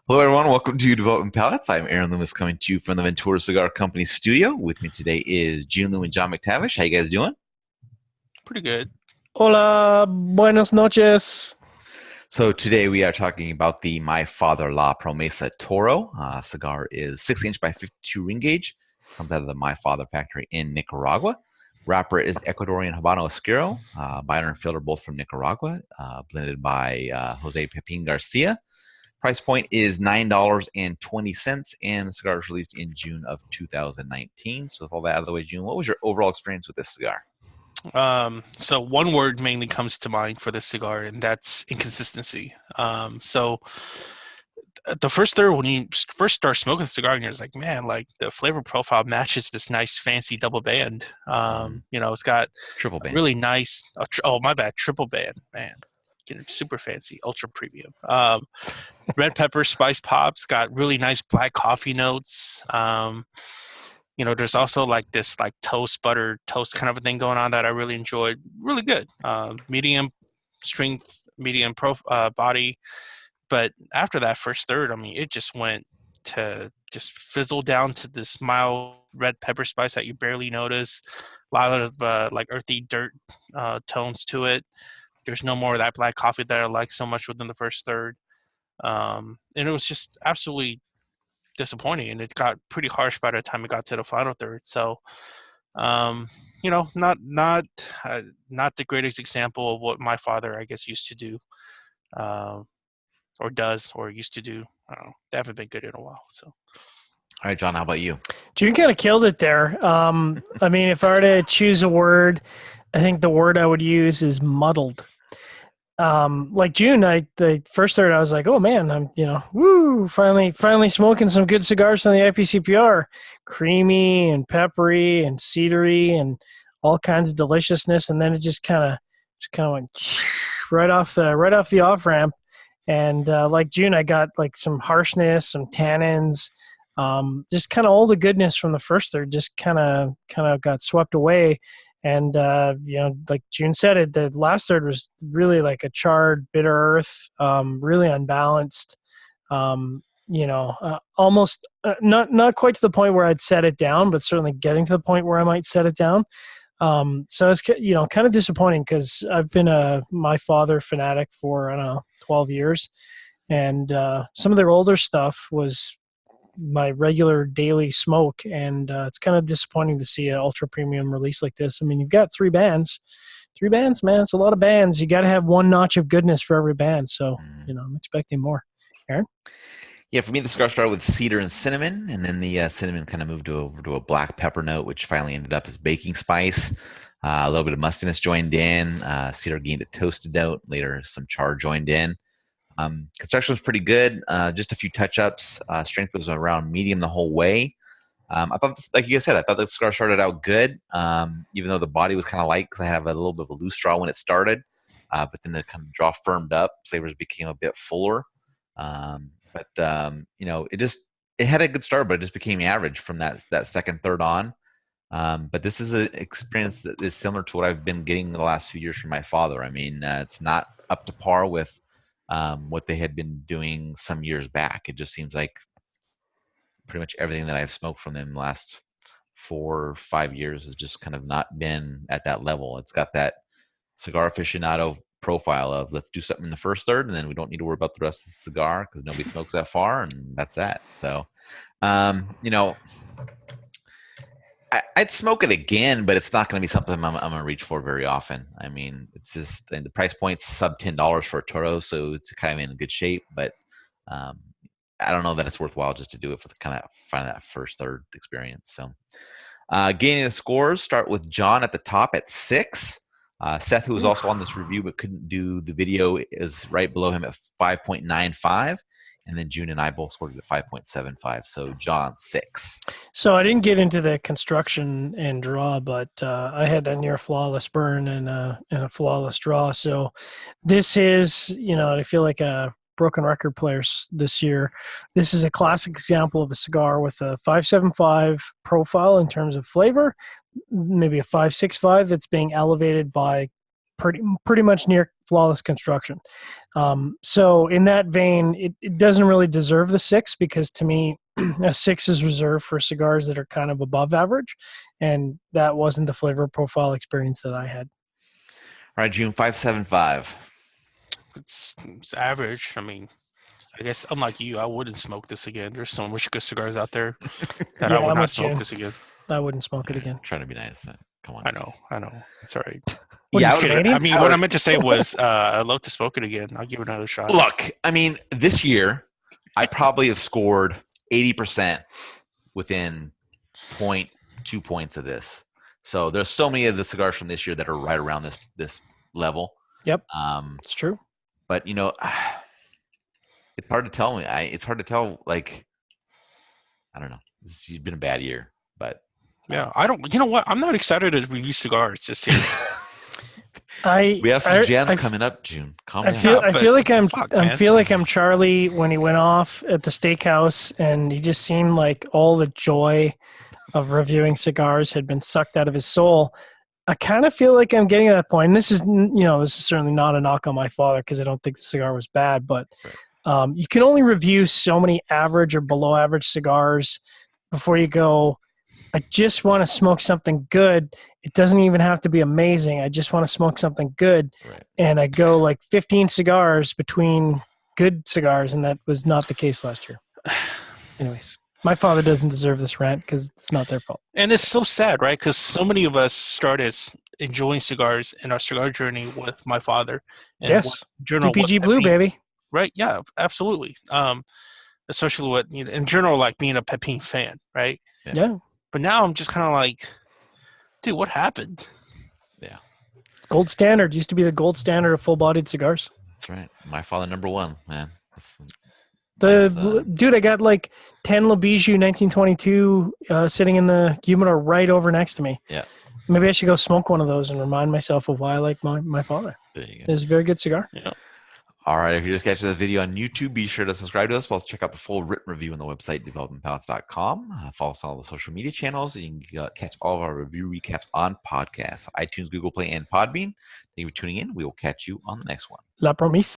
Hello, everyone. Welcome to Development Palates. I'm Aaron Loomis coming to you from the Ventura Cigar Company studio. With me today is Jiunn and John McTavish. How you guys doing? Pretty good. Hola, buenas noches. So today we are talking about the My Father-in-Law Promesa Toro. Cigar is 6-inch by 52 ring gauge. Comes out of the My Father factory in Nicaragua. Wrapper is Ecuadorian Habano Oscuro. Binder and filter both from Nicaragua. Blended by Jose Pepin Garcia. Price point is $9.20, and the cigar was released in June of 2019. So with all that out of the way, June, what was your overall experience with this cigar? So one word mainly comes to mind for this cigar, and that's inconsistency. So the first third, when you first start smoking the cigar, and you're just like, man, like the flavor profile matches this nice fancy double band. It's got Triple a band. really nice, my bad, triple band, man. Getting super fancy, ultra premium. Red pepper spice pops got really nice black coffee notes. There's also like this like toast, butter toast kind of a thing going on that I really enjoyed. Really good. Medium strength, medium body. But after that first third, I mean, it just went to just fizzle down to this mild red pepper spice that you barely notice. A lot of like earthy dirt tones to it. There's no more of that black coffee that I like so much within the first third. And it was just absolutely disappointing, and it got pretty harsh by the time it got to the final third. So, not the greatest example of what my father, I guess, used to do, or does, or used to do. I don't know. They haven't been good in a while. So, All right, John, how about you? June kind of killed it there. I mean, if I were to choose a word, I think the word I would use is muddled. Like June, the first third, I was like, oh man, I'm, woo, finally smoking some good cigars from the IPCPR, creamy and peppery and cedary and all kinds of deliciousness. And then it just kind of went right off the off ramp. And, like June, I got like some harshness, some tannins, just kind of all the goodness from the first third just kind of got swept away. And, like June said, the last third was really like a charred, bitter earth, really unbalanced, almost not quite to the point where I'd set it down, but certainly getting to the point where I might set it down. So it's, kind of disappointing because I've been a My Father fanatic for, I don't know, 12 years. And some of their older stuff was my regular daily smoke, and it's kind of disappointing to see an ultra premium release like this. I mean, you've got three bands, man. It's a lot of bands. You got to have one notch of goodness for every band. So, I'm expecting more. Aaron? Yeah, for me, the cigar started with cedar and cinnamon, and then the cinnamon kind of moved over to a black pepper note, which finally ended up as baking spice. A little bit of mustiness joined in. Cedar gained a toasted note. Later, some char joined in. Construction was pretty good. Just a few touch-ups. Strength was around medium the whole way. I thought, like you guys said, I thought the cigar started out good, even though the body was kind of light because I have a little bit of a loose draw when it started. But then the kind of draw firmed up. Flavors became a bit fuller. It had a good start, but it just became average from that second, third on. But this is an experience that is similar to what I've been getting the last few years from my father. I mean, it's not up to par with what they had been doing some years back. It just seems like pretty much everything that I've smoked from them the last 4 or 5 years has just kind of not been at that level. It's got that cigar aficionado profile of let's do something in the first third, and then we don't need to worry about the rest of the cigar because nobody smokes that far, and that's that. So, I'd smoke it again, but it's not going to be something I'm going to reach for very often. I mean, it's just and the price point's sub $10 for a Toro, so it's kind of in good shape. But I don't know that it's worthwhile just to do it for the kind of find that first third experience. So, gaining the scores start with John at the top at 6. Seth, who was also on this review but couldn't do the video, is right below him at 5.95. And then Jiunn and I both scored at 5.75. So John, 6. So I didn't get into the construction and draw, but I had a near flawless burn and a flawless draw. So this is, I feel like a broken record players this year. This is a classic example of a cigar with a 5.75 profile in terms of flavor, maybe a 5.65 that's being elevated by pretty much near flawless construction. So in that vein, it doesn't really deserve the 6 because to me, a 6 is reserved for cigars that are kind of above average, and that wasn't the flavor profile experience that I had. All right, Jiunn, 575. It's average. I mean, I guess unlike you, I wouldn't smoke this again. There's so much good cigars out there that I would I'm not with smoke Jiunn. this again. I wouldn't smoke it again. Trying to be nice. Come on. I know. It's all right. What, Yeah, he's I would've- Canadian? I mean, what I meant to say was, I'd love to smoke it again. I'll give it another shot. Look, I mean, this year, I probably have scored 80% within 0.2 points of this. So there's so many of the cigars from this year that are right around this level. Yep, Um, it's true. but you know, it's hard to tell me. It's hard to tell. Like, I don't know. It's been a bad year, but Yeah, I don't. You know what? I'm not excited to review cigars this year. we have some gems coming up, Jiunn. Calm down. I feel like man. feel like I'm Charlie when he went off at the steakhouse, and he just seemed like all the joy of reviewing cigars had been sucked out of his soul. I kind of feel like I'm getting to that point. And this is certainly not a knock on my father because I don't think the cigar was bad, but you can only review so many average or below average cigars before you go, I just want to smoke something good. It doesn't even have to be amazing. I just want to smoke something good. Right. And I go like 15 cigars between good cigars, and that was not the case last year. Anyways, my father doesn't deserve this rant because it's not their fault. And it's so sad, right? Because so many of us started enjoying cigars in our cigar journey with my father. And Yes. DPG Blue, baby. Right? Yeah, absolutely. Especially in general, like being a Pepin fan, right? Yeah. But now I'm just kind of like, dude, what happened? Yeah. Gold standard used to be the gold standard of full-bodied cigars. That's right. My father, number one, man. Dude, I got like 10 Labijou 1922 sitting in the humidor right over next to me. Yeah. Maybe I should go smoke one of those and remind myself of why I like my father. There you go. It's a very good cigar. Yeah. All right. If you're just catching this video on YouTube, be sure to subscribe to us. Plus, check out the full written review on the website, developmentpalates.com. Follow us on all the social media channels, and you can catch all of our review recaps on podcasts, iTunes, Google Play, and Podbean. Thank you for tuning in. We will catch you on the next one. La Promesa.